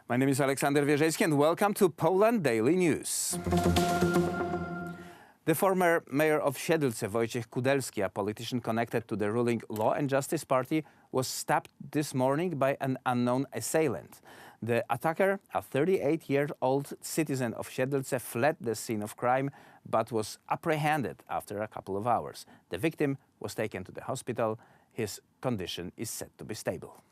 My name is Aleksander Wierzejski and welcome to Poland Daily News. The former mayor of Siedlce, Wojciech Kudelski, a politician connected to the ruling Law and Justice Party, was stabbed this morning by an unknown assailant. The attacker, a 38-year-old citizen of Siedlce, fled the scene of crime but was apprehended after a couple of hours. The victim was taken to the hospital. His condition is said to be stable.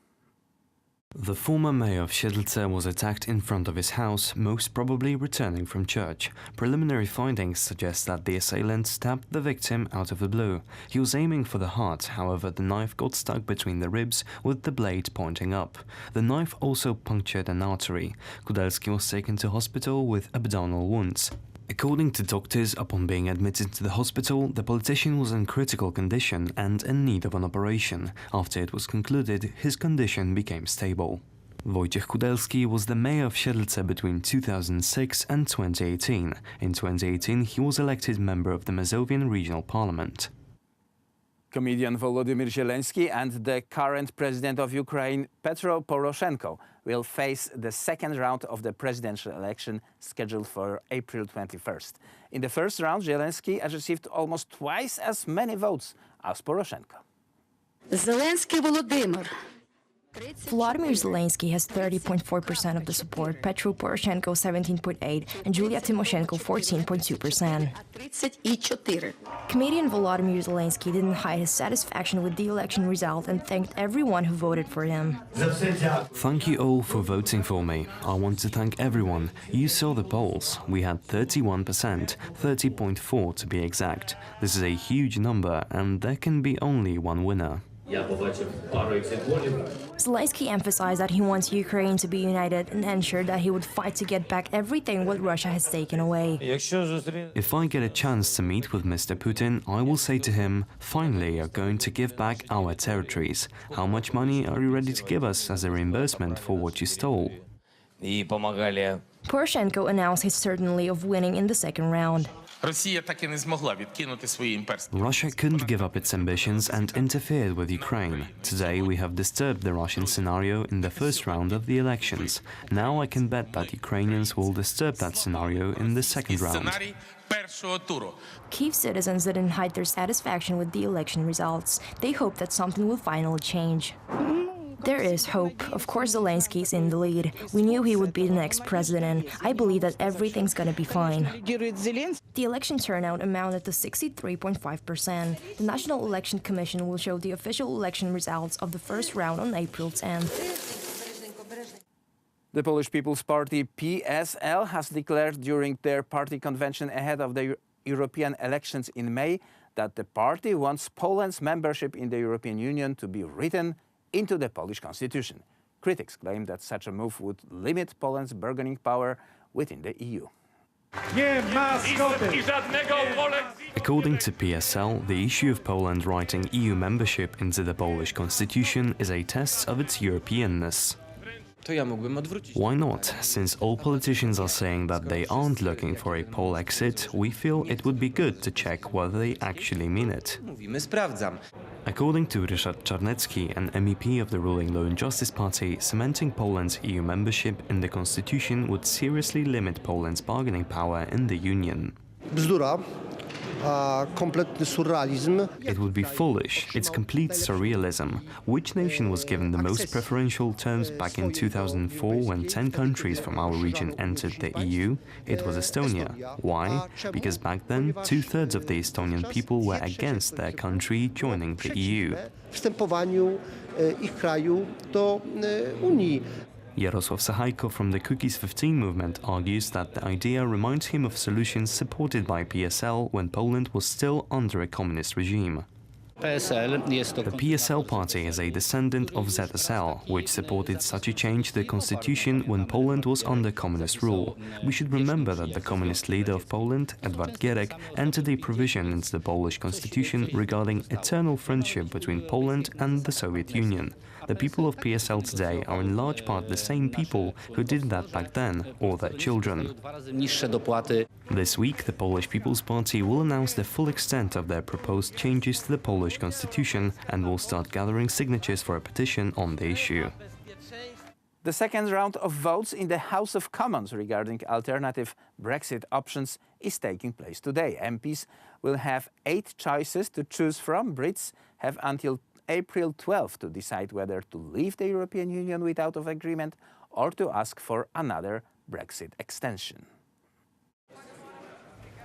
The former mayor of Siedlce was attacked in front of his house, most probably returning from church. Preliminary findings suggest that the assailant stabbed the victim out of the blue. He was aiming for the heart, however the knife got stuck between the ribs with the blade pointing up. The knife also punctured an artery. Kudelski was taken to hospital with abdominal wounds. According to doctors, upon being admitted to the hospital, the politician was in critical condition and in need of an operation. After it was concluded, his condition became stable. Wojciech Kudelski was the mayor of Siedlce between 2006 and 2018. In 2018, he was elected member of the Mazovian Regional Parliament. Comedian Volodymyr Zelensky and the current president of Ukraine, Petro Poroshenko, will face the second round of the presidential election scheduled for April 21st. In the first round, Zelensky has received almost twice as many votes as Poroshenko. Zelensky Volodymyr. Volodymyr Zelensky has 30.4% of the support, Petro Poroshenko 17.8%, and Julia Tymoshenko 14.2%. Comedian Volodymyr Zelensky didn't hide his satisfaction with the election result and thanked everyone who voted for him. Thank you all for voting for me. I want to thank everyone. You saw the polls. We had 31%, 30.4% to be exact. This is a huge number, and there can be only one winner. Zelensky emphasized that he wants Ukraine to be united and ensured that he would fight to get back everything what Russia has taken away. If I get a chance to meet with Mr. Putin, I will say to him, finally you're going to give back our territories. How much money are you ready to give us as a reimbursement for what you stole? Poroshenko announced his certainty of winning in the second round. Russia couldn't give up its ambitions and interfered with Ukraine. Today we have disturbed the Russian scenario in the first round of the elections. Now I can bet that Ukrainians will disturb that scenario in the second round. Kyiv citizens didn't hide their satisfaction with the election results. They hope that something will finally change. There is hope. Of course, Zelensky is in the lead. We knew he would be the next president. I believe that everything's gonna be fine. The election turnout amounted to 63.5%. The National Election Commission will show the official election results of the first round on April 10th. The Polish People's Party, PSL, has declared during their party convention ahead of the European elections in May that the party wants Poland's membership in the European Union to be written into the Polish constitution. Critics claim that such a move would limit Poland's bargaining power within the EU. According to PSL, the issue of Poland writing EU membership into the Polish constitution is a test of its Europeanness. Why not? Since all politicians are saying that they aren't looking for a poll exit, we feel it would be good to check whether they actually mean it. According to Ryszard Czarnecki, an MEP of the ruling Law and Justice Party, cementing Poland's EU membership in the constitution would seriously limit Poland's bargaining power in the Union. It would be foolish. It's complete surrealism. Which nation was given the most preferential terms back in 2004 when 10 countries from our region entered the EU? It was Estonia. Why? Because back then, 2/3 of the Estonian people were against their country joining the EU. Jarosław Sachajko from the Cookies 15 movement argues that the idea reminds him of solutions supported by PSL when Poland was still under a communist regime. The PSL party is a descendant of ZSL, which supported such a change to the constitution when Poland was under communist rule. We should remember that the communist leader of Poland, Edward Gierek, entered a provision into the Polish constitution regarding eternal friendship between Poland and the Soviet Union. The people of PSL today are in large part the same people who did that back then, or their children. This week, the Polish People's Party will announce the full extent of their proposed changes to the Polish constitution and will start gathering signatures for a petition on the issue. The second round of votes in the House of Commons regarding alternative Brexit options is taking place today. MPs will have 8 choices to choose from. Brits have until April 12 to decide whether to leave the European Union without an agreement or to ask for another Brexit extension.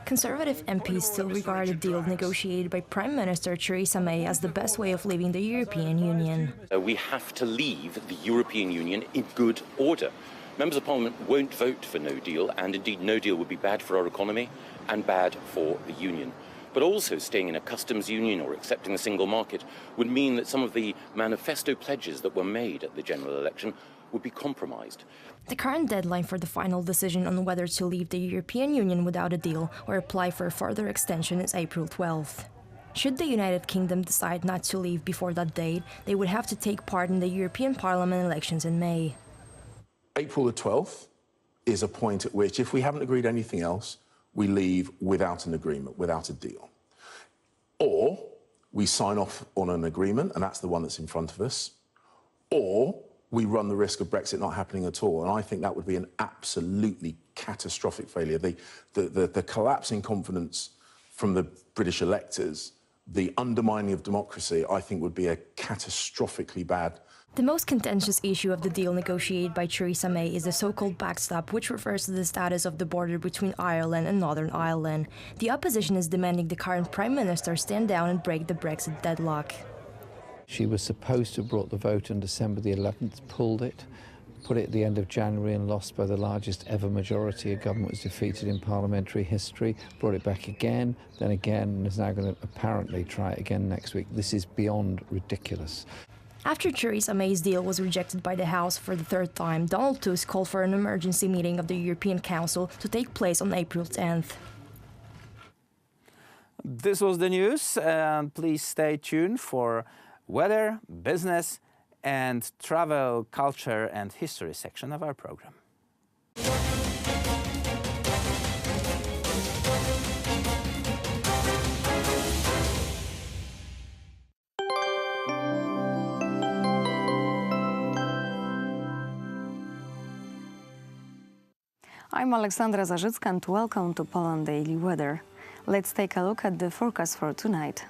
Conservative MPs still regard a deal negotiated by Prime Minister Theresa May as the best way of leaving the European Union. We have to leave the European Union in good order. Members of Parliament won't vote for no deal, and indeed no deal would be bad for our economy and bad for the Union. But also staying in a customs union or accepting the single market would mean that some of the manifesto pledges that were made at the general election would be compromised. The current deadline for the final decision on whether to leave the European Union without a deal or apply for a further extension is April 12th. Should the United Kingdom decide not to leave before that date, they would have to take part in the European Parliament elections in May. April the 12th is a point at which, if we haven't agreed anything else, we leave without an agreement, without a deal. Or we sign off on an agreement, and that's the one that's in front of us, or we run the risk of Brexit not happening at all. And I think that would be an absolutely catastrophic failure. The collapse in confidence from the British electors, the undermining of democracy, I think would be a catastrophically bad. The most contentious issue of the deal negotiated by Theresa May is the so-called backstop, which refers to the status of the border between Ireland and Northern Ireland. The opposition is demanding the current Prime Minister stand down and break the Brexit deadlock. She was supposed to have brought the vote on December the 11th, pulled it, put it at the end of January and lost by the largest ever majority. A government was defeated in parliamentary history, brought it back again, and is now going to apparently try it again next week. This is beyond ridiculous. After Theresa May's deal was rejected by the House for the third time, Donald Tusk called for an emergency meeting of the European Council to take place on April 10th. This was the news. Please stay tuned for weather, business, and travel, culture, and history section of our program. I'm Aleksandra Zarzycka and welcome to Poland Daily Weather. Let's take a look at the forecast for tonight.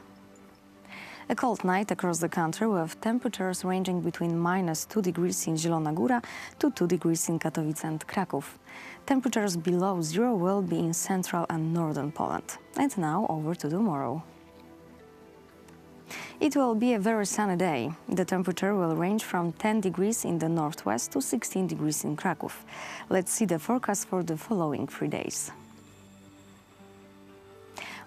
A cold night across the country with temperatures ranging between -2 degrees in Zielona Góra to 2 degrees in Katowice and Kraków. Temperatures below zero will be in central and northern Poland. And now over to tomorrow. It will be a very sunny day. The temperature will range from 10 degrees in the northwest to 16 degrees in Kraków. Let's see the forecast for the following 3 days.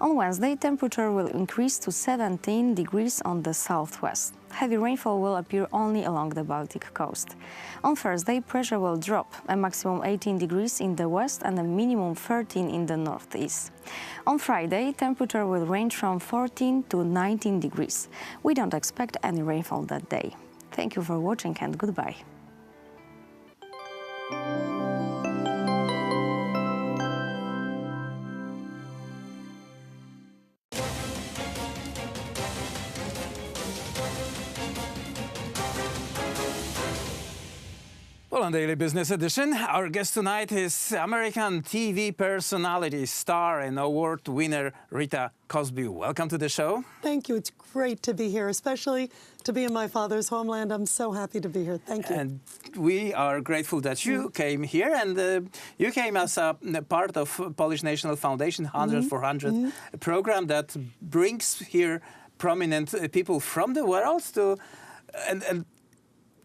On Wednesday, temperature will increase to 17 degrees on the southwest. Heavy rainfall will appear only along the Baltic coast. On Thursday, pressure will drop, a maximum 18 degrees in the west and a minimum 13 in the northeast. On Friday, temperature will range from 14 to 19 degrees. We don't expect any rainfall that day. Thank you for watching and goodbye. Poland Daily Business Edition. Our guest tonight is American TV personality, star and award winner Rita Cosby. Welcome to the show. Thank you. It's great to be here, especially to be in my father's homeland. I'm so happy to be here. Thank you. And we are grateful that you came here, and you came as a part of Polish National Foundation 100 for 100 program that brings here prominent people from the world to and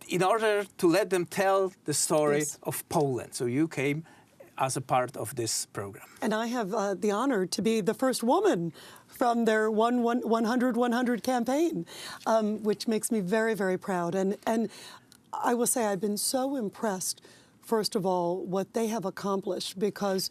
in order to let them tell the story of Poland. So you came as a part of this program. And I have the honor to be the first woman from their 100-100 campaign, which makes me very, very proud. And I will say I've been so impressed, first of all, what they have accomplished, because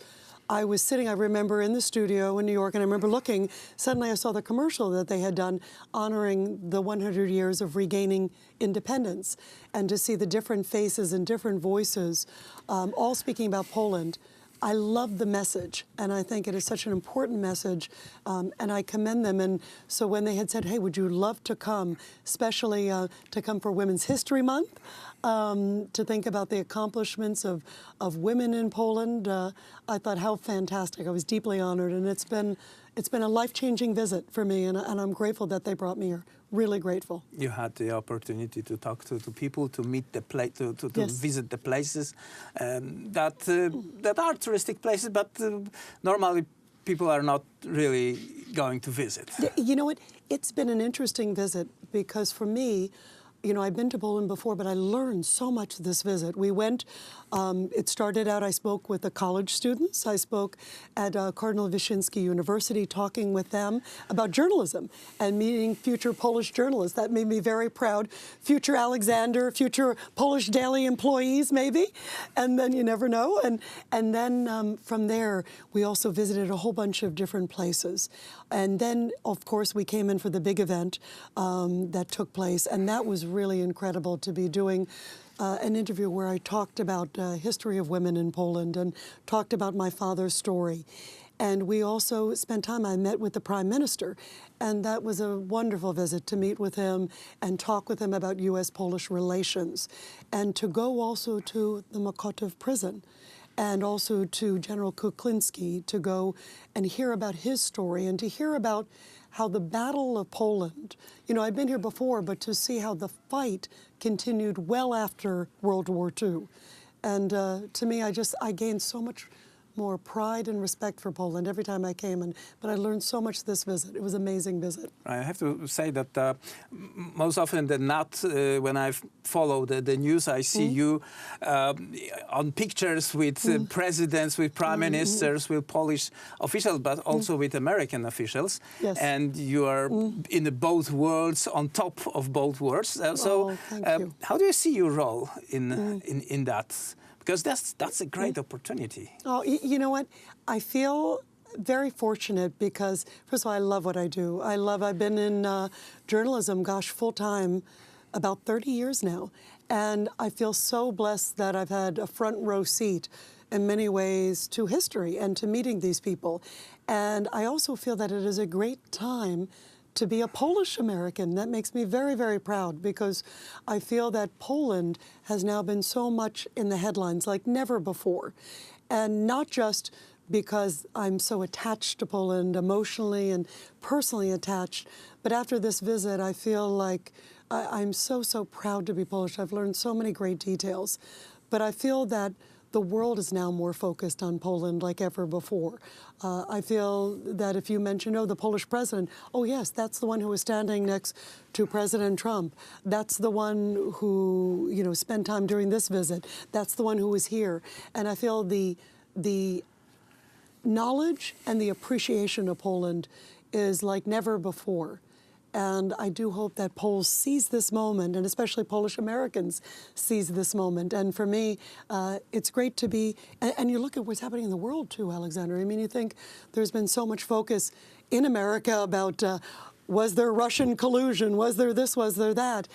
I was sitting, I remember, in the studio in New York, and I remember looking, suddenly I saw the commercial that they had done honoring the 100 years of regaining independence, and to see the different faces and different voices all speaking about Poland I love the message, and I think it is such an important message, and I commend them. And so when they had said, hey, would you love to come, especially to come for Women's History Month, to think about the accomplishments of women in Poland, I thought, how fantastic. I was deeply honored, and it's been a life-changing visit for me, and I'm grateful that they brought me here. Really grateful. You had the opportunity to talk to people, to meet the to Yes. visit the places that are touristic places, but normally people are not really going to visit. You know what? It's been an interesting visit because for me, you know, I've been to Poland before, but I learned so much this visit. We went, it started out, I spoke with the college students. I spoke at Cardinal Wyszynski University, talking with them about journalism and meeting future Polish journalists. That made me very proud. Future Alexander, future Polish Daily employees, maybe. And then you never know. And then from there, we also visited a whole bunch of different places. And then, of course, we came in for the big event that took place. And that was really incredible to be doing an interview where I talked about history of women in Poland and talked about my father's story. And we also spent time, I met with the Prime Minister, and that was a wonderful visit to meet with him and talk with him about U.S.-Polish relations, and to go also to the Mokotów prison, and also to General Kuklinski, to go and hear about his story and to hear about how the Battle of Poland, you know, I've been here before, but to see how the fight continued well after World War II. And to me, I gained so much more pride and respect for Poland every time I came, but I learned so much this visit. It was an amazing visit. I have to say that most often than not, when I follow the news, I see you on pictures with presidents, with prime ministers, with Polish officials, but also with American officials. Yes. And you are in both worlds, on top of both worlds. Thank you. How do you see your role in that? Because that's a great opportunity. Oh, you know what? I feel very fortunate because, first of all, I love what I do. I've been in journalism, gosh, full-time, about 30 years now. And I feel so blessed that I've had a front row seat in many ways to history and to meeting these people. And I also feel that it is a great time to be a Polish American. That makes me very, very proud because I feel that Poland has now been so much in the headlines like never before. And not just because I'm so attached to Poland, emotionally and personally attached, but after this visit, I feel like I'm so, so proud to be Polish. I've learned so many great details. But I feel that the world is now more focused on Poland like ever before. I feel that if you mention, the Polish president, oh yes, that's the one who was standing next to President Trump. That's the one who, spent time during this visit. That's the one who was here. And I feel the knowledge and the appreciation of Poland is like never before. And I do hope that Poles seize this moment, and especially Polish Americans seize this moment. And for me, it's great to be, and you look at what's happening in the world too, Alexander. I mean, you think there's been so much focus in America about was there Russian collusion, was there this, was there that?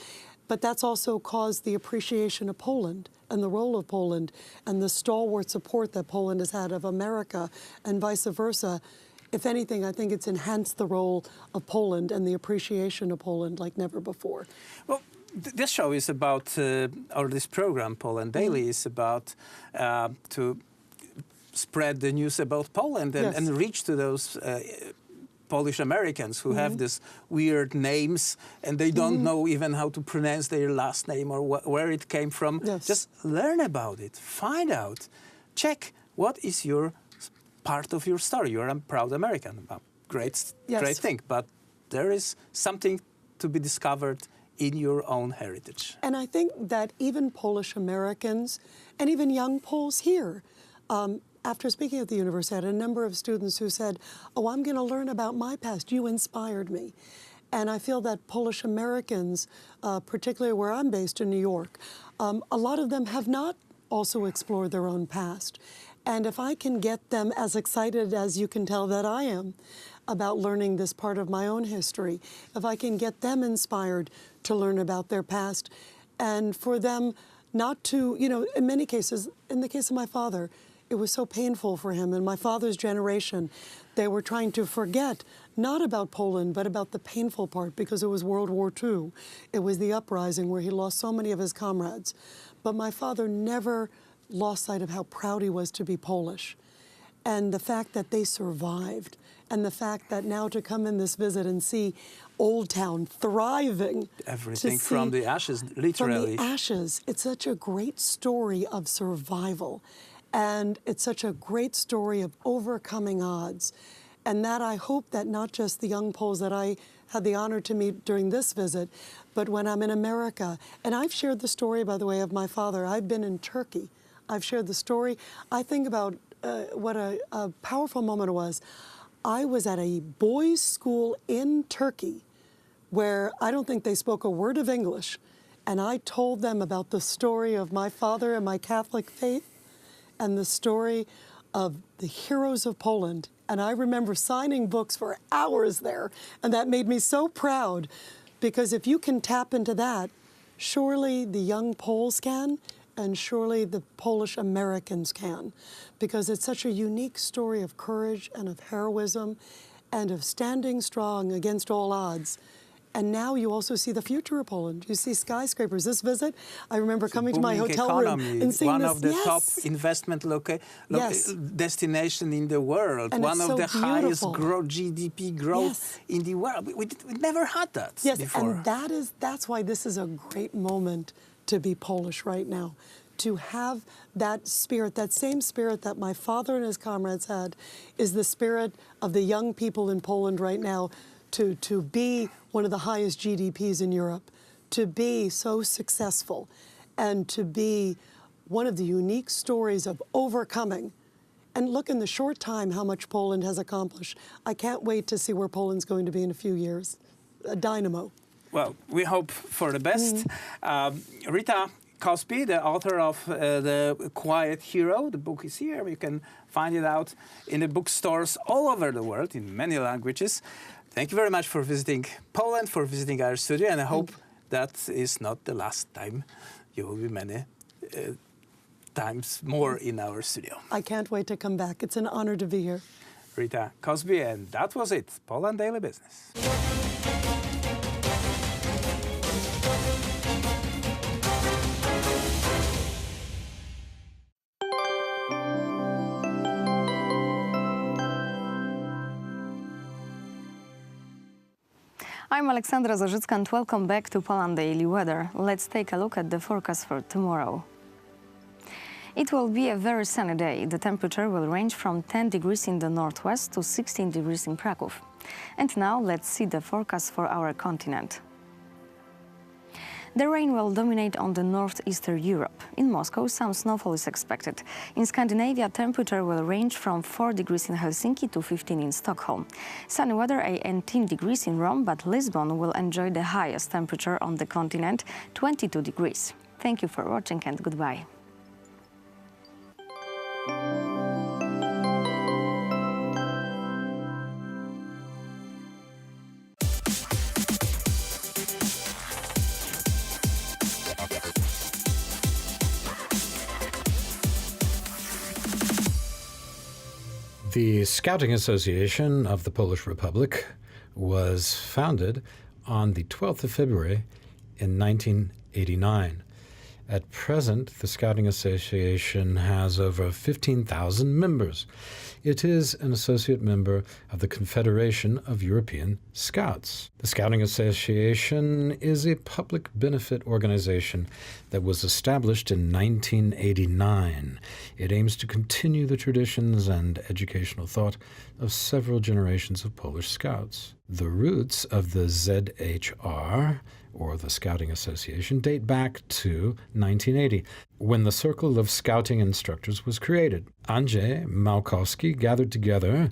But that's also caused the appreciation of Poland and the role of Poland and the stalwart support that Poland has had of America and vice versa. If anything, I think it's enhanced the role of Poland and the appreciation of Poland like never before. Well, this show is about, or this program, Poland Daily, is about to spread the news about Poland and reach to those Polish Americans who have these weird names and they don't know even how to pronounce their last name or where it came from. Yes. Just learn about it, find out, check what is your part of your story. You're a proud American. Great thing. But there is something to be discovered in your own heritage. And I think that even Polish Americans and even young Poles here, after speaking at the university, I had a number of students who said, oh, I'm going to learn about my past. You inspired me. And I feel that Polish Americans, particularly where I'm based in New York, a lot of them have not also explored their own past. And if I can get them as excited as you can tell that I am about learning this part of my own history, if I can get them inspired to learn about their past, and for them not to, in many cases, in the case of my father, it was so painful for him. And my father's generation, they were trying to forget not about Poland, but about the painful part, because it was World War II. It was the uprising where he lost so many of his comrades. But my father never lost sight of how proud he was to be Polish. And the fact that they survived, and the fact that now to come in this visit and see Old Town thriving. Everything from the ashes, literally. From the ashes. It's such a great story of survival. And it's such a great story of overcoming odds. And that I hope that not just the young Poles that I had the honor to meet during this visit, but when I'm in America. And I've shared the story, by the way, of my father. I've been in Turkey. I've shared the story. I think about what a powerful moment it was. I was at a boys' school in Turkey where I don't think they spoke a word of English. And I told them about the story of my father and my Catholic faith and the story of the heroes of Poland. And I remember signing books for hours there. And that made me so proud, because if you can tap into that, surely the young Poles can, and surely the Polish Americans can, because it's such a unique story of courage and of heroism and of standing strong against all odds. And now you also see the future of Poland. You see skyscrapers. This visit, I remember coming to my hotel room and seeing one this. One of the top investment destination in the world. And one of the highest GDP growth in the world. We never had that before. And that's why this is a great moment to be Polish right now. To have that spirit, that same spirit that my father and his comrades had, is the spirit of the young people in Poland right now. To be one of the highest GDPs in Europe, to be so successful, and to be one of the unique stories of overcoming. And look, in the short time, how much Poland has accomplished. I can't wait to see where Poland's going to be in a few years. A dynamo. Well, we hope for the best. Rita Cosby, the author of The Quiet Hero. The book is here. You can find it out in the bookstores all over the world in many languages. Thank you very much for visiting Poland, for visiting our studio, and I hope that is not the last time. You will be many times more in our studio. I can't wait to come back. It's an honor to be here. Rita Cosby, and that was it. Poland Daily Business. I'm Aleksandra Zarzycka and welcome back to Poland Daily Weather. Let's take a look at the forecast for tomorrow. It will be a very sunny day. The temperature will range from 10 degrees in the northwest to 16 degrees in Prague. And now let's see the forecast for our continent. The rain will dominate on the northeastern Europe. In Moscow, some snowfall is expected. In Scandinavia, temperature will range from 4 degrees in Helsinki to 15 in Stockholm. Sunny weather, 18 degrees in Rome, but Lisbon will enjoy the highest temperature on the continent, 22 degrees. Thank you for watching and goodbye. The Scouting Association of the Polish Republic was founded on the 12th of February in 1989. At present, the Scouting Association has over 15,000 members. It is an associate member of the Confederation of European Scouts. The Scouting Association is a public benefit organization that was established in 1989. It aims to continue the traditions and educational thought of several generations of Polish Scouts. The roots of the ZHR, or the Scouting Association, date back to 1980, when the Circle of Scouting Instructors was created. Andrzej Małkowski gathered together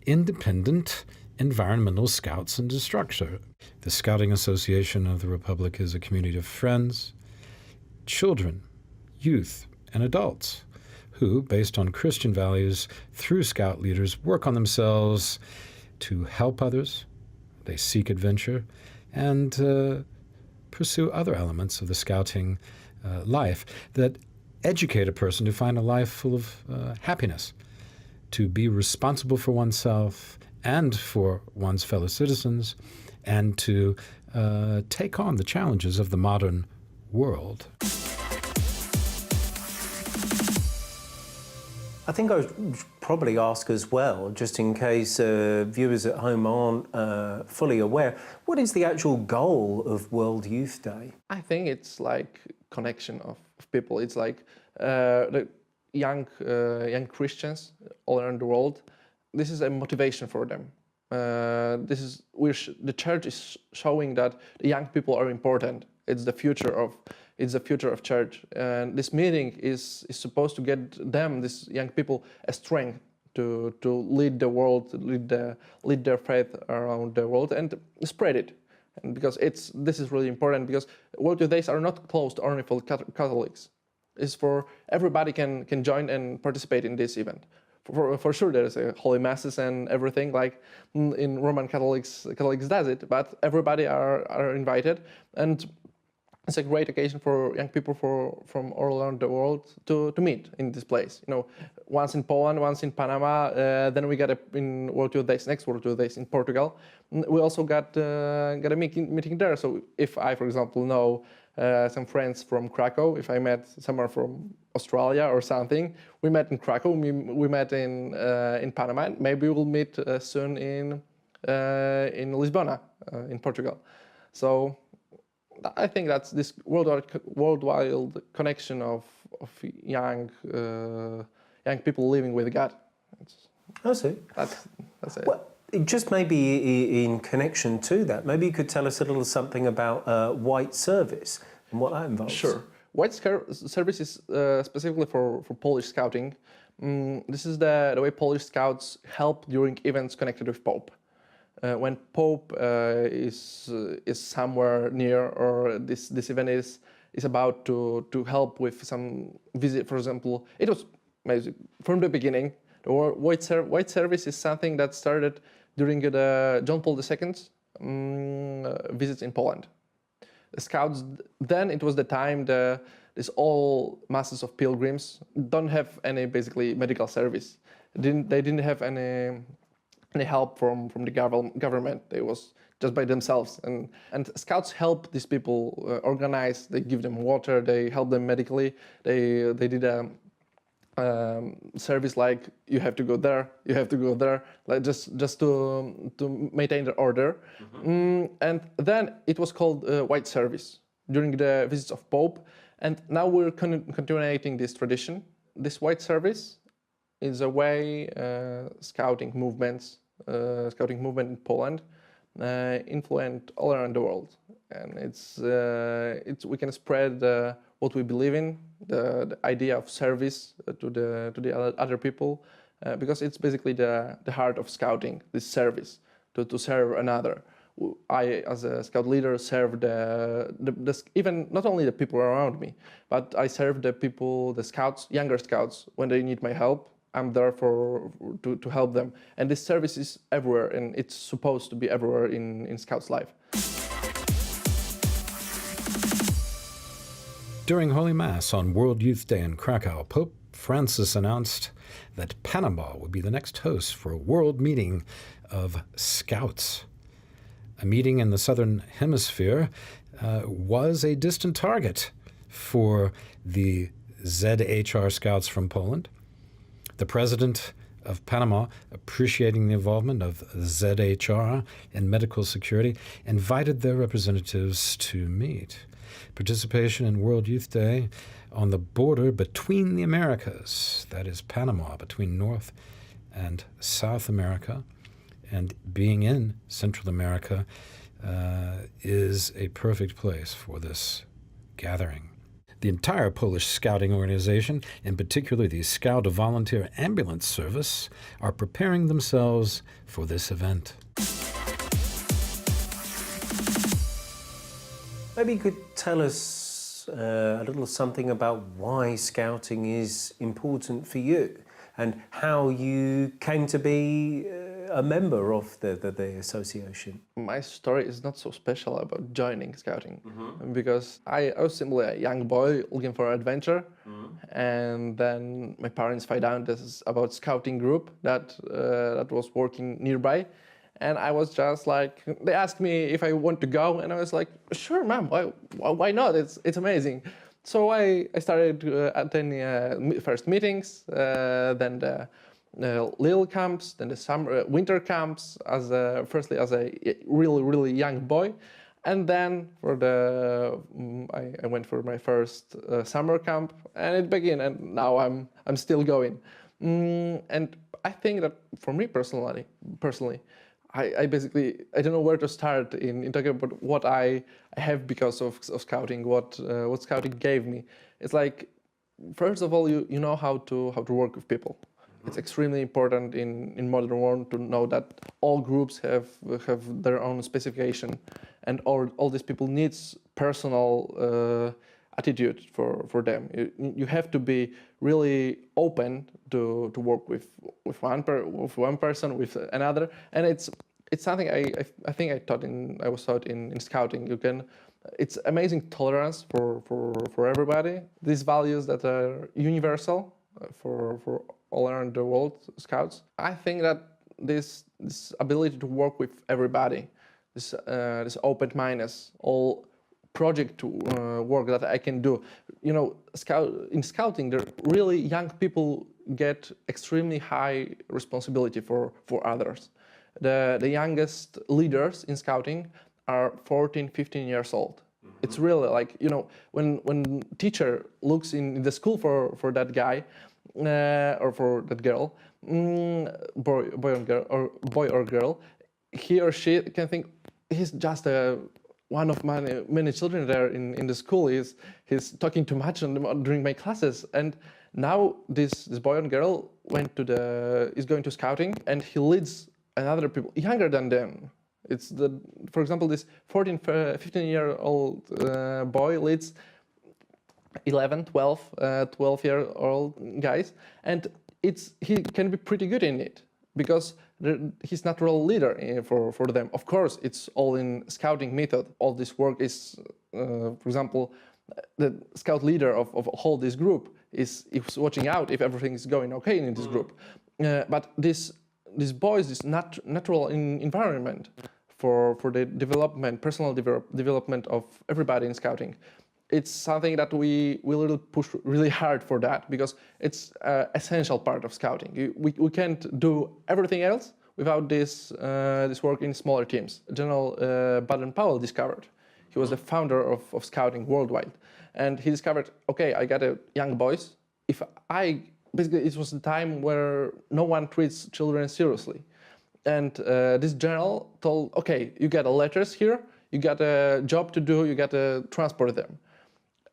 independent environmental scouts and instructors. The Scouting Association of the Republic is a community of friends, children, youth, and adults who, based on Christian values, through Scout leaders, work on themselves to help others. They seek adventure and pursue other elements of the Scouting life that educate a person to find a life full of happiness, to be responsible for oneself and for one's fellow citizens, and to take on the challenges of the modern world. I think I would probably ask as well, just in case viewers at home aren't fully aware, what is the actual goal of World Youth Day? I think it's like connection of people. It's like the young Christians all around the world. This is a motivation for them. The church is showing that the young people are important. It's the future of church, and this meeting is supposed to get them, these young people, a strength to lead the world, lead their faith around the world and spread it. And because this is really important, because World Youth Days are not closed only for Catholics. It's for everybody can join and participate in this event. For sure, there's holy masses and everything like in Roman Catholics does it, but everybody are invited, and it's a great occasion for young people from all around the world to meet in this place. You know, once in Poland, once in Panama, then we got in World Youth Days, next World Youth Days in Portugal. We also got a meeting there. So if I, for example, know some friends from Krakow, if I met someone from Australia or something, we met in Krakow, we met in Panama, and maybe we'll meet soon in Lisbon, in Portugal. So I think that's this worldwide connection of young people living with God. I see. That's it. Well, just maybe in connection to that, maybe you could tell us a little something about white service and what that involves. Sure. White service is specifically for Polish scouting. This is the way Polish scouts help during events connected with Pope. When Pope is somewhere near, or this event is about to help with some visit, for example, it was from the beginning. The white service is something that started during the John Paul II's visits in Poland. The scouts, then it was the time this all masses of pilgrims don't have any basically medical service. They didn't have any help from the government. They was just by themselves, and scouts help these people organize. They give them water. They help them medically. They did a service like you have to go there, like just to maintain the order. And then it was called white service during the visits of Pope. And now we're continuing this tradition. This white service is a way scouting movement in Poland influenced all around the world, and we can spread what we believe in, the idea of service to the other people, because it's basically the heart of scouting. This service to serve another. I, as a scout leader, serve the even not only the people around me, but I serve the people, the scouts, younger scouts, when they need my help. I'm there to help them. And this service is everywhere, and it's supposed to be everywhere in Scouts' life. During Holy Mass on World Youth Day in Krakow, Pope Francis announced that Panama would be the next host for a world meeting of Scouts. A meeting in the Southern Hemisphere was a distant target for the ZHR Scouts from Poland. The president of Panama, appreciating the involvement of ZHR in medical security, invited their representatives to meet. Participation in World Youth Day on the border between the Americas, that is Panama, between North and South America, and being in Central America is a perfect place for this gathering. The entire Polish scouting organization, in particular the Scout Volunteer Ambulance Service, are preparing themselves for this event. Maybe you could tell us a little something about why scouting is important for you and how you came to be a member of the association? My story is not so special about joining scouting because I was simply a young boy looking for adventure, and then my parents find out this is about scouting group that was working nearby, and I was just like, they asked me if I want to go, and I was like, sure, ma'am, why not? It's amazing. So I started attending first meetings, then the little camps, then the winter camps, firstly as a really young boy, and then I went for my first summer camp, and it began, and now I'm still going. And I think that for me personally, I basically I don't know where to start in talking about what I have because of scouting, what scouting gave me. It's like, first of all, you know how to work with people. It's extremely important in modern world to know that all groups have their own specification, and all these people needs personal attitude for them. You have to be really open to work with one person, with another, and it's something I think I was taught in scouting. It's amazing tolerance for everybody. These values that are universal for all around the world scouts. I think that this ability to work with everybody, this open-mindedness, all project work that I can do. You know, in scouting, the really young people get extremely high responsibility for others. The youngest leaders in scouting are 14, 15 years old. It's really like, you know, when teacher looks in the school for that guy or for that girl, boy or girl, he or she can think he's just one of many children there in the school. He's talking too much during my classes. And now this boy and girl is going to scouting, and he leads another people younger than them. It's for example, this 14, 15-year-old boy leads 11, 12-year-old guys, and he can be pretty good in it because he's natural leader for them. Of course, it's all in scouting method. All this work is, for example, the scout leader of whole this group is watching out if everything is going okay in this group. But these boys, this natural environment for the personal development of everybody in scouting. It's something that we will push really hard for that because it's an essential part of scouting. We can't do everything else without this work in smaller teams. General Baden-Powell discovered. He was the founder of scouting worldwide, and he discovered, okay, I got young boys. Basically, it was a time where no one treats children seriously. And this general told, okay, you got letters here, you got a job to do, you got to transport them.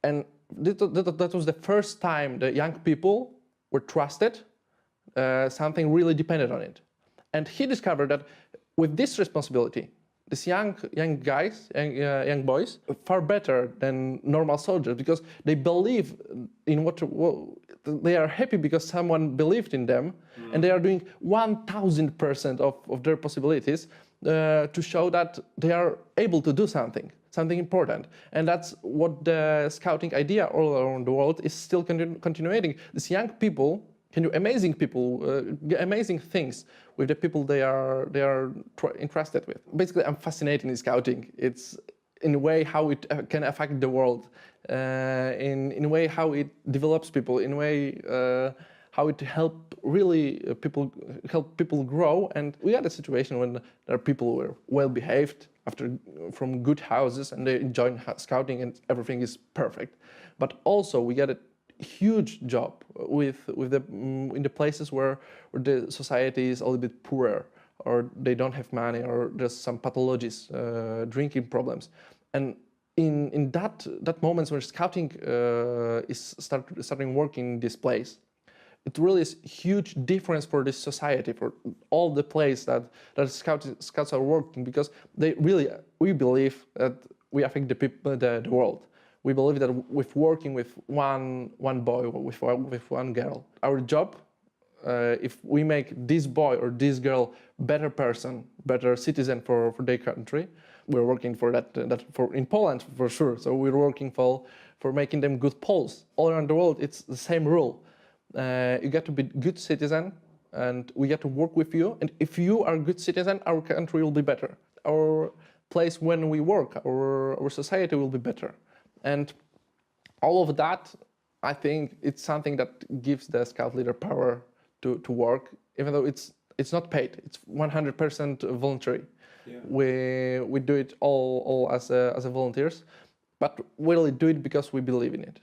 And that was the first time the young people were trusted, something really depended on it. And he discovered that with this responsibility, these young guys, young boys, far better than normal soldiers because they believe in they are happy because someone believed in them, and they are doing 1000% of their possibilities to show that they are able to do something important. And that's what the scouting idea all around the world is still continuing. These young people can do amazing things with the people they are entrusted with. Basically, I'm fascinated in scouting. It's in a way how it can affect the world, in a way how it develops people, in a way how it help people grow. And we had a situation when there are people who were well behaved from good houses and they join scouting and everything is perfect. But also we get a huge job in the places where the society is a little bit poorer, or they don't have money, or there's some pathologies, drinking problems. And in that moments where scouting is starting working in this place, it really is a huge difference for this society, for all the place that scouts are working, because we believe that we affect the people, the world. We believe that with working with one boy, with one girl, our job if we make this boy or this girl better person, better citizen for their country, we're working for that for in Poland for sure. So we're working for making them good Poles. All around the world, it's the same rule. You get to be good citizen, and we get to work with you. And if you are a good citizen, our country will be better. Our place when we work, our society will be better. And all of that, I think it's something that gives the scout leader power to work, even though it's not paid. It's 100% voluntary. Yeah. We do it all as volunteers, but we really do it because we believe in it.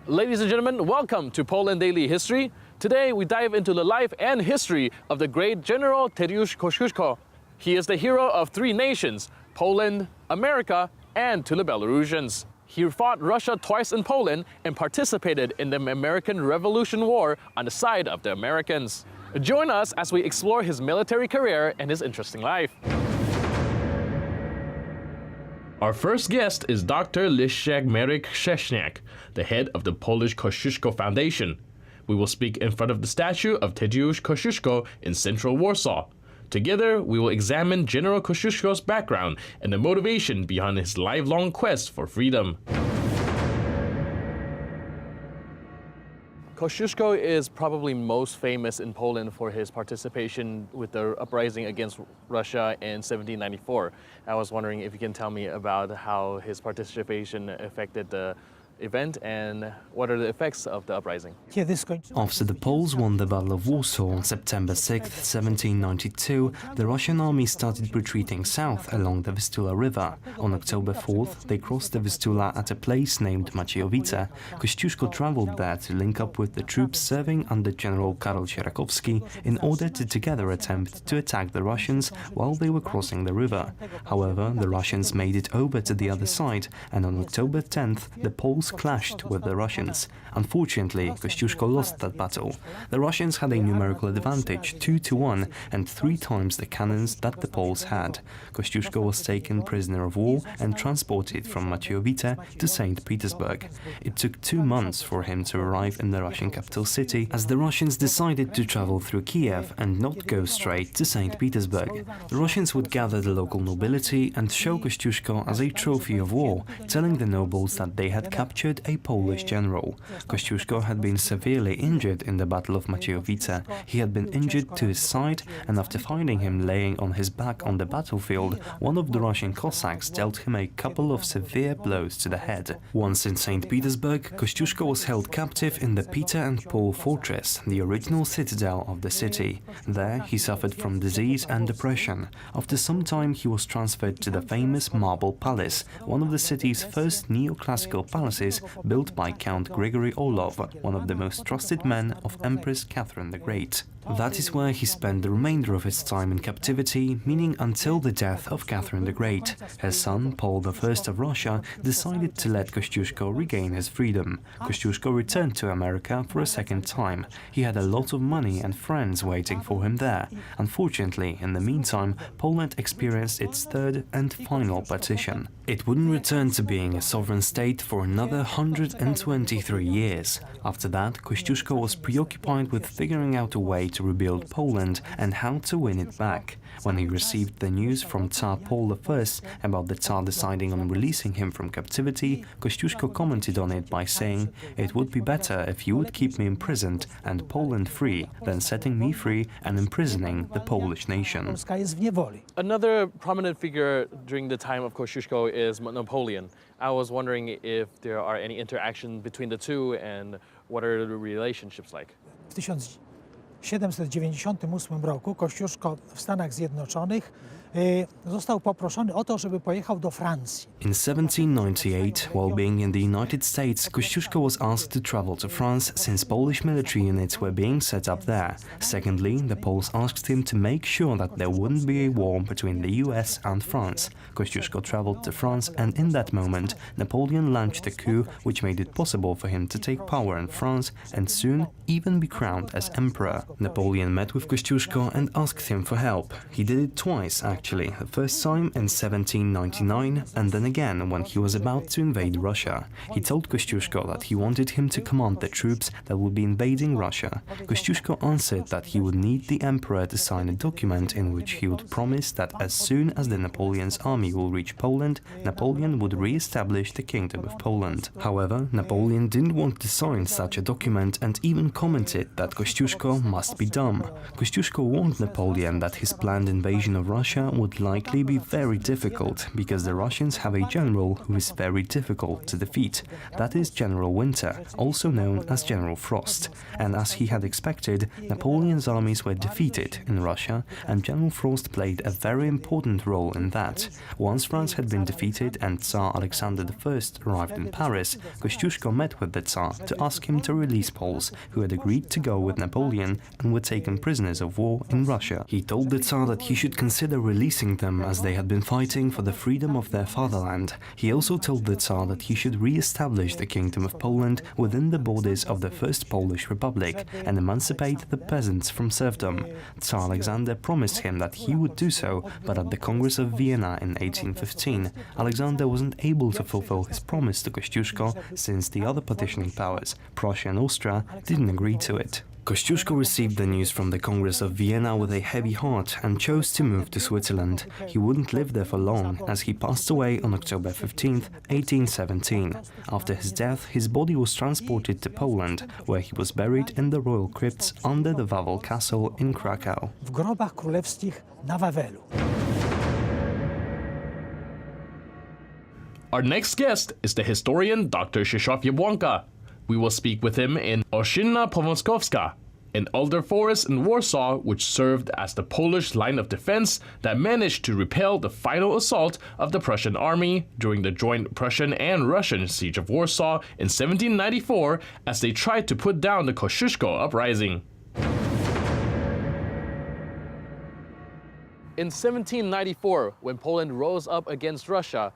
Ladies and gentlemen, welcome to Poland Daily History. Today we dive into the life and history of the great General Tadeusz Kościuszko. He is the hero of three nations, Poland, America, and to the Belarusians. He fought Russia twice in Poland and participated in the American Revolution War on the side of the Americans. Join us as we explore his military career and his interesting life. Our first guest is Dr. Leszek Marek Szczesniak, the head of the Polish Kościuszko Foundation. We will speak in front of the statue of Tadeusz Kościuszko in central Warsaw. Together, we will examine General Kościuszko's background and the motivation behind his lifelong quest for freedom. Kościuszko is probably most famous in Poland for his participation with the uprising against Russia in 1794. I was wondering if you can tell me about how his participation affected the event and what are the effects of the uprising. After the Poles won the Battle of Warsaw on September 6, 1792, the Russian army started retreating south along the Vistula River. On October 4th, they crossed the Vistula at a place named Maciejowice. Kościuszko traveled there to link up with the troops serving under General Karol Sierakowski in order to together attempt to attack the Russians while they were crossing the river. However, the Russians made it over to the other side, and on October 10th, the Poles clashed with the Russians. Unfortunately, Kościuszko lost that battle. The Russians had a numerical advantage, 2-1, and 3 times the cannons that the Poles had. Kościuszko was taken prisoner of war and transported from Maciejowice to St. Petersburg. It took 2 months for him to arrive in the Russian capital city, as the Russians decided to travel through Kiev and not go straight to St. Petersburg. The Russians would gather the local nobility and show Kościuszko as a trophy of war, telling the nobles that they had captured a Polish general. Kościuszko had been severely injured in the Battle of Maciejowice. He had been injured to his side, and after finding him laying on his back on the battlefield, one of the Russian Cossacks dealt him a couple of severe blows to the head. Once in St. Petersburg, Kościuszko was held captive in the Peter and Paul fortress, the original citadel of the city. There he suffered from disease and depression. After some time he was transferred to the famous Marble Palace, one of the city's first neoclassical palaces built by Count Gregory Orlov, one of the most trusted men of Empress Catherine the Great. That is where he spent the remainder of his time in captivity, meaning until the death of Catherine the Great. Her son, Paul I of Russia, decided to let Kościuszko regain his freedom. Kościuszko returned to America for a second time. He had a lot of money and friends waiting for him there. Unfortunately, in the meantime, Poland experienced its third and final partition. It wouldn't return to being a sovereign state for another 123 years. After that, Kościuszko was preoccupied with figuring out a way to rebuild Poland and how to win it back. When he received the news from Tsar Paul I about the Tsar deciding on releasing him from captivity, Kościuszko commented on it by saying, "It would be better if you would keep me imprisoned and Poland free than setting me free and imprisoning the Polish nation." Another prominent figure during the time of Kościuszko is Napoleon. I was wondering if there are any interaction between the two and what are the relationships like? W 1798 roku Kościuszko w Stanach Zjednoczonych został poproszony o to, żeby pojechał do Francji. In 1798, while being in the United States, Kościuszko was asked to travel to France since Polish military units were being set up there. Secondly, the Poles asked him to make sure that there wouldn't be a war between the US and France. Kościuszko traveled to France, and in that moment, Napoleon launched a coup which made it possible for him to take power in France and soon even be crowned as emperor. Napoleon met with Kościuszko and asked him for help. He did it twice, actually, the first time in 1799 and then again when he was about to invade Russia. He told Kościuszko that he wanted him to command the troops that would be invading Russia. Kościuszko answered that he would need the emperor to sign a document in which he would promise that as soon as the Napoleon's army will reach Poland, Napoleon would re-establish the Kingdom of Poland. However, Napoleon didn't want to sign such a document and even commented that Kościuszko must be dumb. Kościuszko warned Napoleon that his planned invasion of Russia would likely be very difficult because the Russians have a general who is very difficult to defeat. That is General Winter, also known as General Frost. And as he had expected, Napoleon's armies were defeated in Russia, and General Frost played a very important role in that. Once France had been defeated and Tsar Alexander I arrived in Paris, Kościuszko met with the Tsar to ask him to release Poles who had agreed to go with Napoleon and were taken prisoners of war in Russia. He told the Tsar that he should consider releasing them as they had been fighting for the freedom of their fatherland. He also told the Tsar that he should re-establish the Kingdom of Poland within the borders of the First Polish Republic and emancipate the peasants from serfdom. Tsar Alexander promised him that he would do so, but at the Congress of Vienna in 1815, Alexander wasn't able to fulfill his promise to Kościuszko since the other petitioning powers, Prussia and Austria, didn't agree to it. Kościuszko received the news from the Congress of Vienna with a heavy heart and chose to move to Switzerland. He wouldn't live there for long, as he passed away on October 15, 1817. After his death, his body was transported to Poland, where he was buried in the royal crypts under the Wawel Castle in Krakow. W grobach królewskich na Wawelu. Our next guest is the historian Dr. Krzysztof Jabłonka. We will speak with him in Olsztyna Powązkowska, an older forest in Warsaw which served as the Polish line of defense that managed to repel the final assault of the Prussian army during the joint Prussian and Russian siege of Warsaw in 1794 as they tried to put down the Kościuszko uprising. In 1794, when Poland rose up against Russia,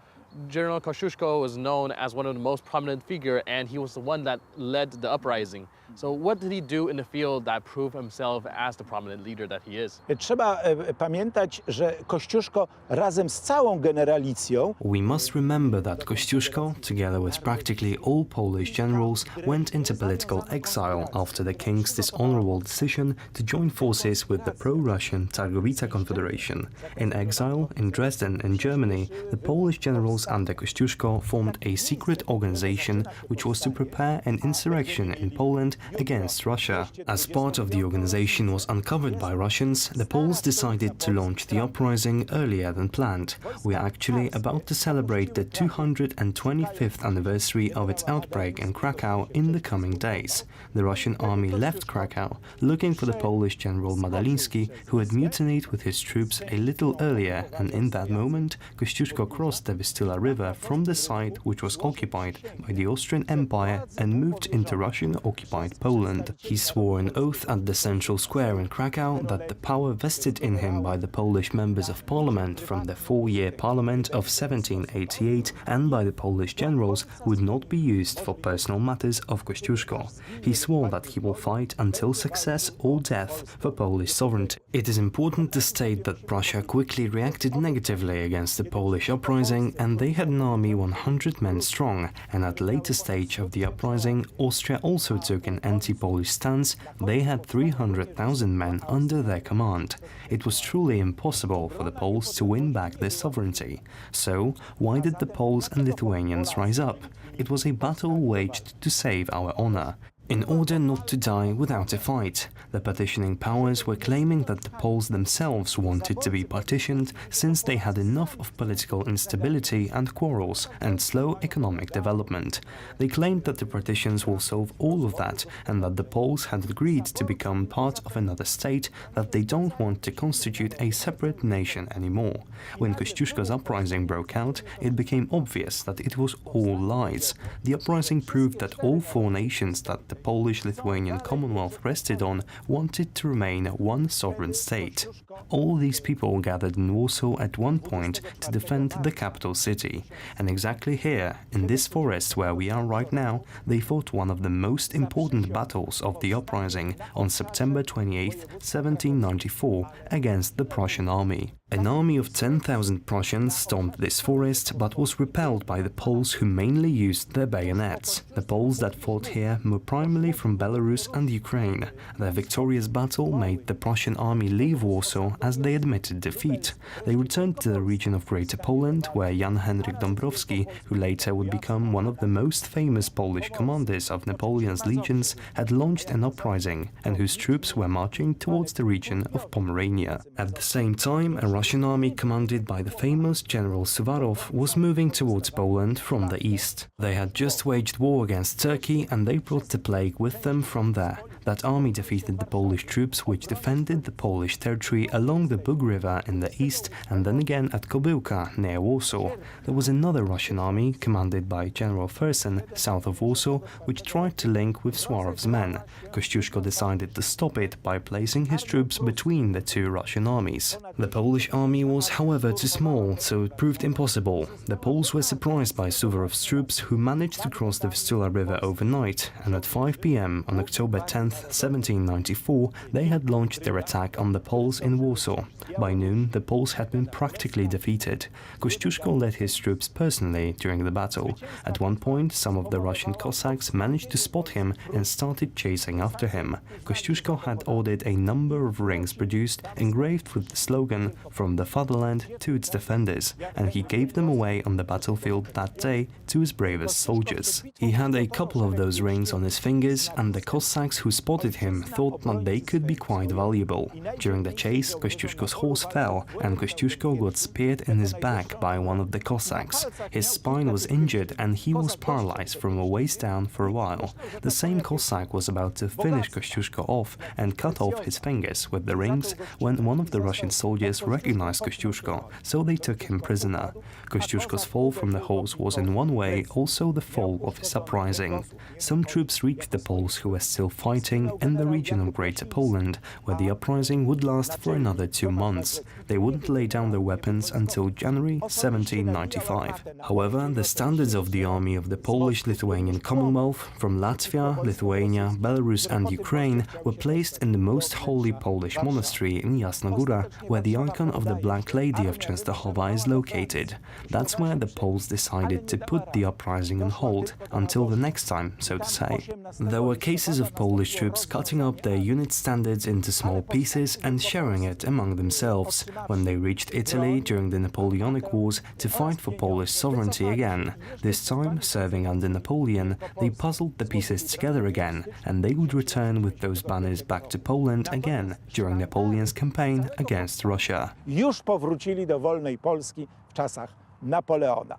General Kościuszko was known as one of the most prominent figures, and he was the one that led the uprising. So what did he do in the field that proved himself as the prominent leader that he is? Trzeba pamiętać, że Kościuszko razem z całą generalicją. We must remember that Kościuszko, together with practically all Polish generals, went into political exile after the king's dishonorable decision to join forces with the pro-Russian Targowica Confederation. In exile in Dresden in Germany, the Polish generals under Kościuszko formed a secret organization which was to prepare an insurrection in Poland against Russia. As part of the organization was uncovered by Russians, the Poles decided to launch the uprising earlier than planned. We are actually about to celebrate the 225th anniversary of its outbreak in Krakow in the coming days. The Russian army left Krakow, looking for the Polish General Madaliński, who had mutinied with his troops a little earlier, and in that moment, Kościuszko crossed the Vistula River from the site which was occupied by the Austrian Empire and moved into Russian-occupied Poland. He swore an oath at the central square in Krakow that the power vested in him by the Polish members of parliament from the four-year parliament of 1788 and by the Polish generals would not be used for personal matters of Kościuszko. He swore that he will fight until success or death for Polish sovereignty. It is important to state that Prussia quickly reacted negatively against the Polish uprising, and they had an army 100 men strong, and at a later stage of the uprising, Austria also took an anti-Polish stance. They had 300,000 men under their command. It was truly impossible for the Poles to win back their sovereignty. So, why did the Poles and Lithuanians rise up? It was a battle waged to save our honor. in order not to die without a fight. The partitioning powers were claiming that the Poles themselves wanted to be partitioned since they had enough of political instability and quarrels and slow economic development. They claimed that the partitions will solve all of that and that the Poles had agreed to become part of another state, that they don't want to constitute a separate nation anymore. When Kościuszko's uprising broke out, it became obvious that it was all lies. The uprising proved that all four nations that the Polish-Lithuanian Commonwealth rested on wanted to remain one sovereign state. All these people gathered in Warsaw at one point to defend the capital city. And exactly here, in this forest where we are right now, they fought one of the most important battles of the uprising on September 28, 1794, against the Prussian army. An army of 10,000 Prussians stormed this forest, but was repelled by the Poles, who mainly used their bayonets. The Poles that fought here were primarily from Belarus and Ukraine. Their victorious battle made the Prussian army leave Warsaw as they admitted defeat. They returned to the region of Greater Poland, where Jan Henryk Dąbrowski, who later would become one of the most famous Polish commanders of Napoleon's legions, had launched an uprising, and whose troops were marching towards the region of Pomerania. At the same time, a Russian army commanded by the famous General Suvarov was moving towards Poland from the east. They had just waged war against Turkey, and they brought the plague with them from there. That army defeated the Polish troops which defended the Polish territory along the Bug River in the east, and then again at Kobyłka near Warsaw. There was another Russian army commanded by General Fersen south of Warsaw, which tried to link with Suwarov's men. Kościuszko decided to stop it by placing his troops between the two Russian armies. The Polish army was, however, too small, so it proved impossible. The Poles were surprised by Suwarov's troops, who managed to cross the Vistula River overnight, and at 5 p.m. on October 10, 1794, they had launched their attack on the Poles in Warsaw. By noon, the Poles had been practically defeated. Kościuszko led his troops personally during the battle. At one point, some of the Russian Cossacks managed to spot him and started chasing after him. Kościuszko had ordered a number of rings produced, engraved with the slogan "From the fatherland to its defenders," and he gave them away on the battlefield that day to his bravest soldiers. He had a couple of those rings on his fingers, and the Cossacks who spotted him thought that they could be quite valuable. During the chase, Kościuszko's horse fell, and Kościuszko got speared in his back by one of the Cossacks. His spine was injured, and he was paralyzed from the waist down for a while. The same Cossack was about to finish Kościuszko off and cut off his fingers with the rings when one of the Russian soldiers recognized Kościuszko, so they took him prisoner. Kościuszko's fall from the horse was in one way also the fall of his uprising. Some troops reached the Poles who were still fighting in the region of Greater Poland, where the uprising would last for another 2 months. They wouldn't lay down their weapons until January 1795. However, the standards of the army of the Polish-Lithuanian Commonwealth from Latvia, Lithuania, Belarus and Ukraine were placed in the most holy Polish monastery in Jasnogóra, where the icon of the Black Lady of Częstochowa is located. That's where the Poles decided to put the uprising on hold, until the next time, so to say. There were cases of Polish troops cutting up their unit standards into small pieces and sharing it among themselves. When they reached Italy during the Napoleonic Wars to fight for Polish sovereignty again, this time serving under Napoleon, they puzzled the pieces together again, and they would return with those banners back to Poland again during Napoleon's campaign against Russia. Już powrócili do wolnej Polski w czasach Napoleona.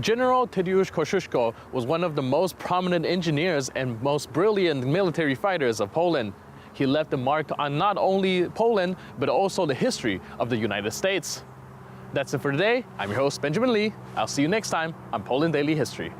General Tadeusz Kościuszko was one of the most prominent engineers and most brilliant military fighters of Poland. He left a mark on not only Poland, but also the history of the United States. That's it for today. I'm your host, Benjamin Lee. I'll see you next time on Poland Daily History.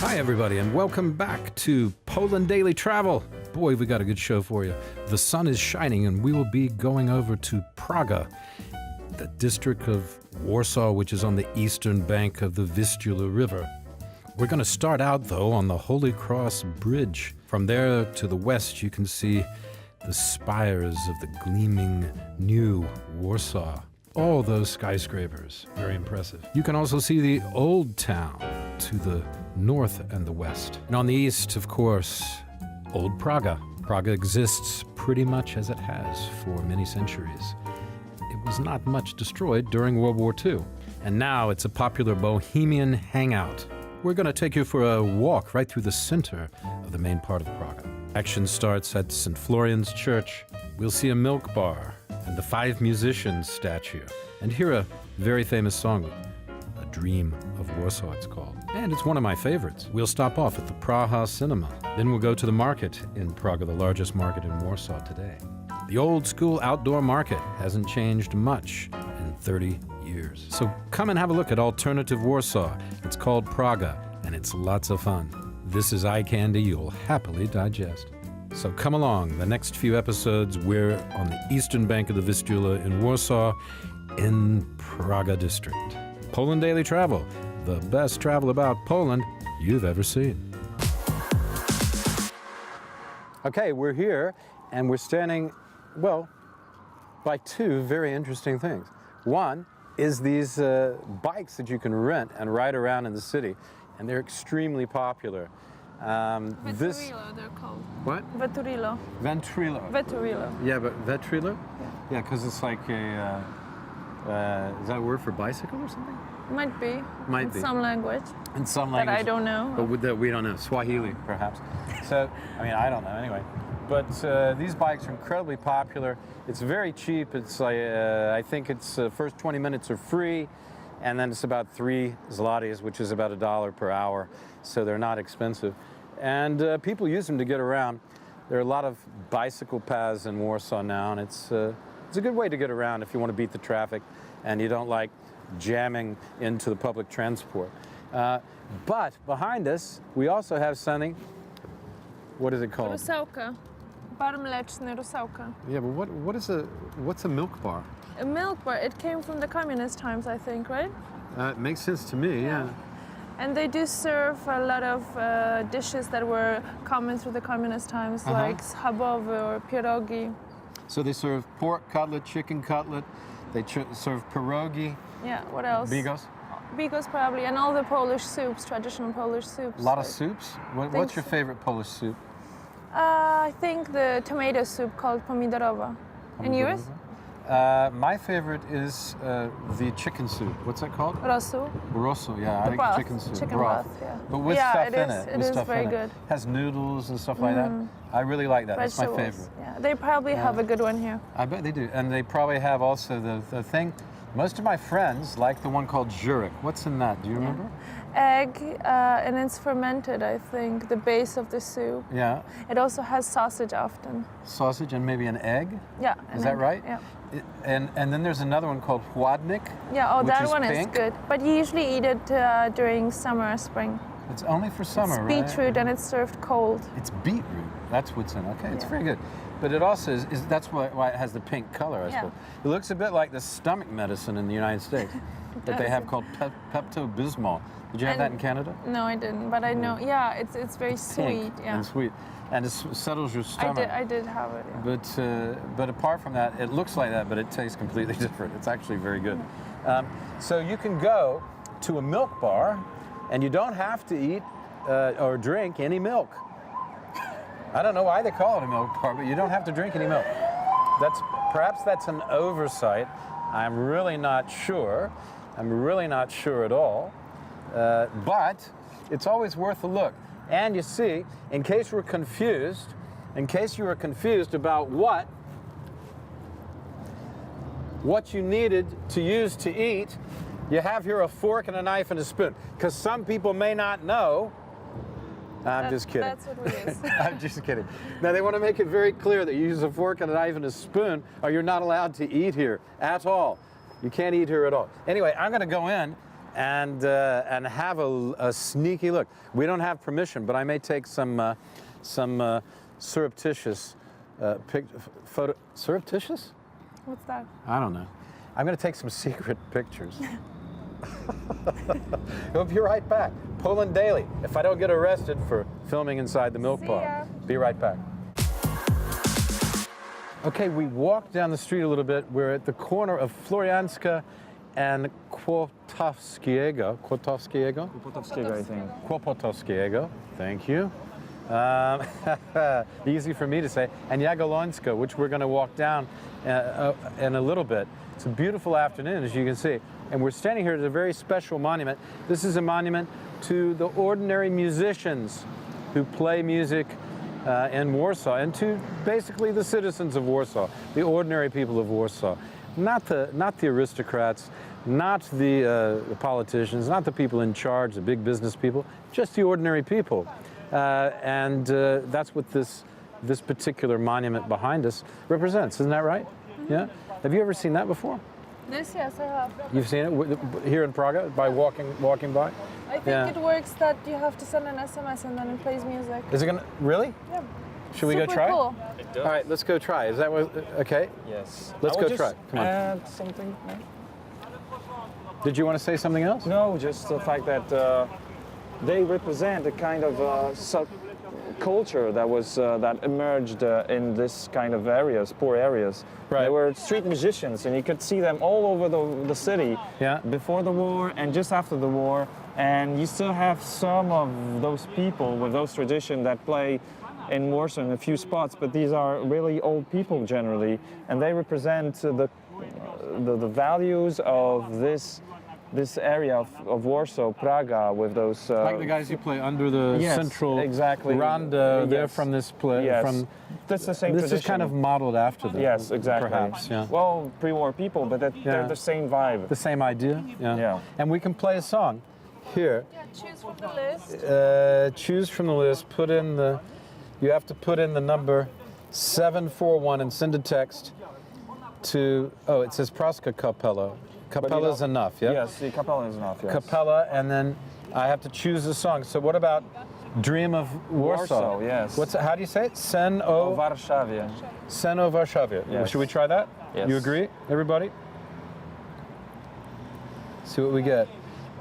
Hi, everybody, and welcome back to Poland Daily Travel. Boy, we got a good show for you. The sun is shining, and we will be going over to Praga, the district of Warsaw, which is on the eastern bank of the Vistula River. We're going to start out, though, on the Holy Cross Bridge. From there to the west, you can see the spires of the gleaming new Warsaw. All those skyscrapers, very impressive. You can also see the old town to the north and the west. And on the east, of course, old Praga. Praga exists pretty much as it has for many centuries. It was not much destroyed during World War II. And now it's a popular bohemian hangout. We're going to take you for a walk right through the center of the main part of Praga. Action starts at St. Florian's Church. We'll see a milk bar and the 5 musicians statue, and hear a very famous song, A Dream of Warsaw it's called. And it's one of my favorites. We'll stop off at the Praha Cinema. Then we'll go to the market in Praga, the largest market in Warsaw today. The old school outdoor market hasn't changed much in 30 years. So come and have a look at alternative Warsaw. It's called Praga, and it's lots of fun. This is eye candy you'll happily digest. So come along. The next few episodes, we're on the eastern bank of the Vistula in Warsaw, in Praga District. Poland Daily Travel, the best travel about Poland you've ever seen. Okay, we're here, and we're standing, well, by 2 very interesting things. One is these bikes that you can rent and ride around in the city, and they're extremely popular. Veturillo, they're called. What? Veturillo. Ventrilo. Veturillo. Yeah, but Ventrilo? Yeah, because it's like a, is that a word for bicycle or something? Might be. Might in be. some language. In some language. That I don't know. But we don't know. Swahili, perhaps. So, I mean, I don't know anyway. But these bikes are incredibly popular. It's very cheap. It's like, I think it's first 20 minutes are free, and then it's about 3 zlotys, which is about $1 per hour. So they're not expensive. And people use them to get around. There are a lot of bicycle paths in Warsaw now, and it's a good way to get around if you want to beat the traffic and you don't like jamming into the public transport. But behind us, we also have something. What is it called? Rusałka. Bar mleczny, rusałka. Yeah, but what's a milk bar? A milk bar, it came from the communist times, I think, right? It makes sense to me, yeah. And they do serve a lot of dishes that were common through the communist times, like schabowy or pierogi. So they serve pork cutlet, chicken cutlet. They serve pierogi. Yeah, what else? Bigos? Bigos probably, and all the Polish soups, traditional Polish soups. A lot of soups? What's your favorite Polish soup? I think the tomato soup called pomidorowa. And yours? My favorite is the chicken soup. What's that called? Rosu. Rosu, yeah. I think chicken soup. Chicken broth, yeah. But with stuff in it. It is very good. Has noodles and stuff like that. I really like that. Vegetables. That's my favorite. Yeah, they probably have a good one here. I bet they do. And they probably have also the thing. Most of my friends like the one called Zurich. What's in that? Do you remember? Egg, and it's fermented, I think, the base of the soup. Yeah. It also has sausage often. Sausage and maybe an egg? Yeah. Is that right? Yeah. And then there's another one called chłodnik. Yeah, that one pink. is good. But you usually eat it during summer or spring. It's only for summer, right? It's beetroot and it's served cold. It's beetroot. That's what's in it. Okay, it's very good. But it also is that's why it has the pink color, I suppose. It looks a bit like the stomach medicine in the United States that they have called Pepto-Bismol. Did you have that in Canada? No, I didn't, but I know. Yeah, it's very sweet. Yeah. And sweet, and it settles your stomach. I did have it. Yeah. But apart from that, it looks like that, but it tastes completely different. It's actually very good. So you can go to a milk bar, and you don't have to eat or drink any milk. I don't know why they call it a milk bar, but you don't have to drink any milk. Perhaps that's an oversight. I'm really not sure. I'm really not sure at all. But it's always worth a look. And you see, in case you were confused about what you needed to use to eat, you have here a fork and a knife and a spoon. Because some people may not know. I'm just kidding. That's what it is. I'm just kidding. Now, they want to make it very clear that you use a fork and a knife and a spoon, or you're not allowed to eat here at all. You can't eat here at all. Anyway, I'm going to go in and have a sneaky look. We don't have permission, but I may take some surreptitious photo. Surreptitious? What's that? I don't know. I'm going to take some secret pictures. We'll be right back. Poland Daily. If I don't get arrested for filming inside the milk bar. Be right back. Okay, we walked down the street a little bit. We're at the corner of Florianska and Kłopotowskiego. Kłopotowskiego, I think. Kłopotowskiego, thank you. Easy for me to say. And Jagiellońska, which we're going to walk down in a little bit. It's a beautiful afternoon, as you can see. And we're standing here at a very special monument. This is a monument to the ordinary musicians who play music in Warsaw, and to basically the citizens of Warsaw, the ordinary people of Warsaw. Not the aristocrats, not the politicians, not the people in charge, the big business people, just the ordinary people. And that's what this particular monument behind us represents. Isn't that right? Mm-hmm. Yeah. Have you ever seen that before? Yes, I have. You've seen it here in Praga by walking by? I think it works that you have to send an SMS and then it plays music. Is it gonna really? Yeah. Should we go try? Cool. All right, let's go try. Is that what? Okay. Yes. Let's go try. Come on. Add something. Did you want to say something else? No, just the fact that they represent a kind of subculture that emerged in this kind of areas, poor areas. Right. They were street musicians, and you could see them all over the city. Yeah. Before the war and just after the war, and you still have some of those people with those traditions that play in Warsaw in a few spots, but these are really old people generally, and they represent the values of this area of Warsaw, Praga, with those like the guys who play under the central exactly rondo. They're from this place. Yes. From that's the same. This tradition. is kind of modeled after them. Yes, exactly. Perhaps. Yeah. Well, pre-war people, but they're the same vibe. The same idea. Yeah. Yeah. And we can play a song here. Yeah, choose from the list. Choose from the list. Put in the. You have to put in the number 741 and send a text to. Oh, it says Praska Kapella. Capella is enough, yeah? Yes, the Capella is enough, yes. Capella, and then I have to choose a song. So what about Dream of Warsaw? Warsaw, yes. How do you say it? Sen o Warszawie. Sen o Warszawie. Yes. Should we try that? Yes. You agree, everybody? See what we get.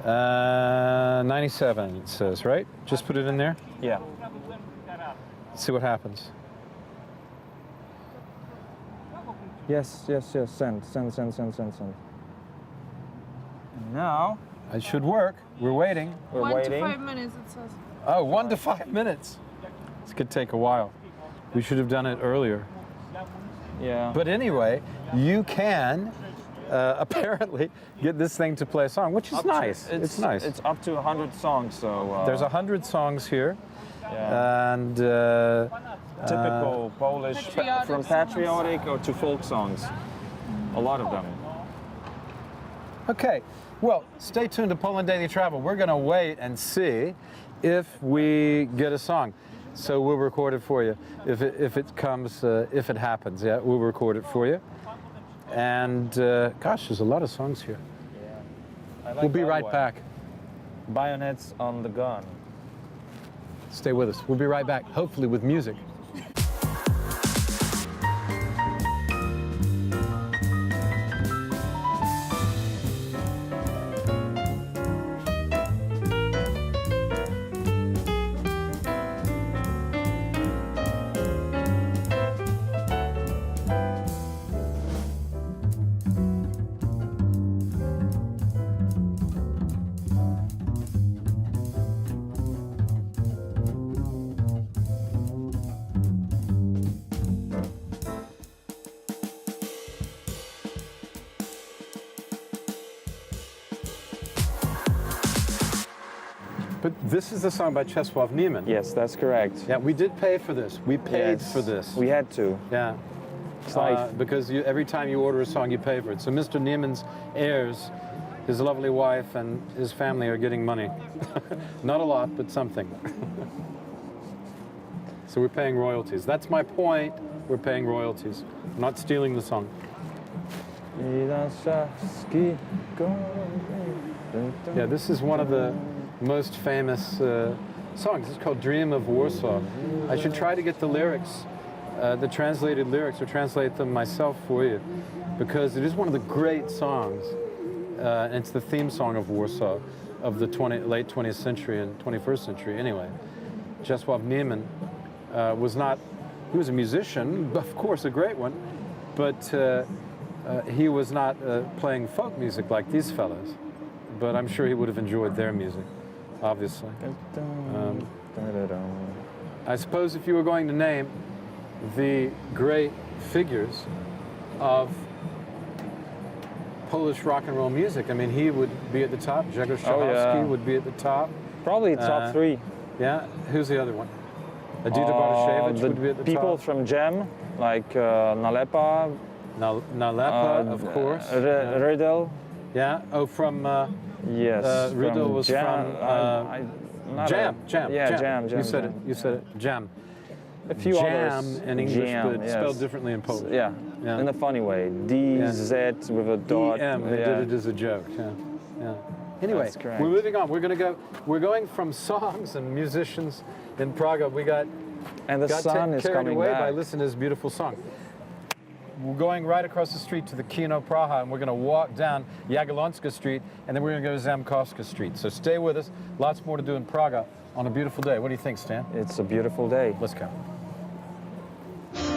97, it says, right? Just put it in there? Yeah. See what happens. Yes. Send. Now it should work. We're waiting. We're 1 waiting. to 5 minutes, it says. Oh, 1 to 5 minutes. This could take a while. We should have done it earlier. Yeah. But anyway, you can apparently get this thing to play a song, which is nice. It's nice. It's up to 100 songs, so... There's 100 songs here. Yeah. And... typical Polish, from patriotic or to folk songs. A lot of them. Okay, well, stay tuned to Poland Daily Travel. We're going to wait and see if we get a song. So we'll record it for you. If it comes, if it happens, yeah, we'll record it for you. And gosh, there's a lot of songs here. Yeah. I like we'll be that right one. back. Bayonets on the gun. Stay with us. We'll be right back, hopefully with music. But this is the song by Czesław Niemann. Yes, that's correct. Yeah, we did pay for this. We paid for this. We had to. Yeah. It's life. Because every time you order a song, you pay for it. So Mr. Niemann's heirs, his lovely wife and his family are getting money. Not a lot, but something. So we're paying royalties. That's my point. We're paying royalties. We're not stealing the song. Yeah, this is one of the most famous songs. It's called Dream of Warsaw. I should try to get the lyrics, the translated lyrics, or translate them myself for you, because it is one of the great songs. And it's the theme song of Warsaw of the late 20th century and 21st century anyway. Czesław Niemann was not He was a musician, of course, a great one, but he was not playing folk music like these fellows. But I'm sure he would have enjoyed their music, obviously. I suppose if you were going to name the great figures of Polish rock and roll music, I mean, he would be at the top. Grzegorz Szachowski would be at the top. Probably top three. Yeah. Who's the other one? Edyta Bartoszewicz would be at the top. People from Jam, like Nalepa. Nalepa, of course. Riddle. Yeah. Oh, from. Yes. Riddle was Jam. Jam. Yeah, Jam. You said it. You said it. Jam. A few Jam others. in English, Jam, but spelled differently in Polish. Yeah. In a funny way. DZ with a dot. EM. They did it as a joke. Yeah. Anyway, we're moving on. We're going from songs and musicians in Praga. We got carried away by listening to this beautiful song. We're going right across the street to the Kino Praha, and we're going to walk down Jagiellonska Street, and then we're going to go to Zamkowska Street. So stay with us. Lots more to do in Praga on a beautiful day. What do you think, Stan? It's a beautiful day. Let's go.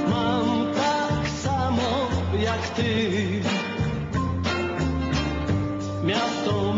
Mam tak samo jak ty. Miasto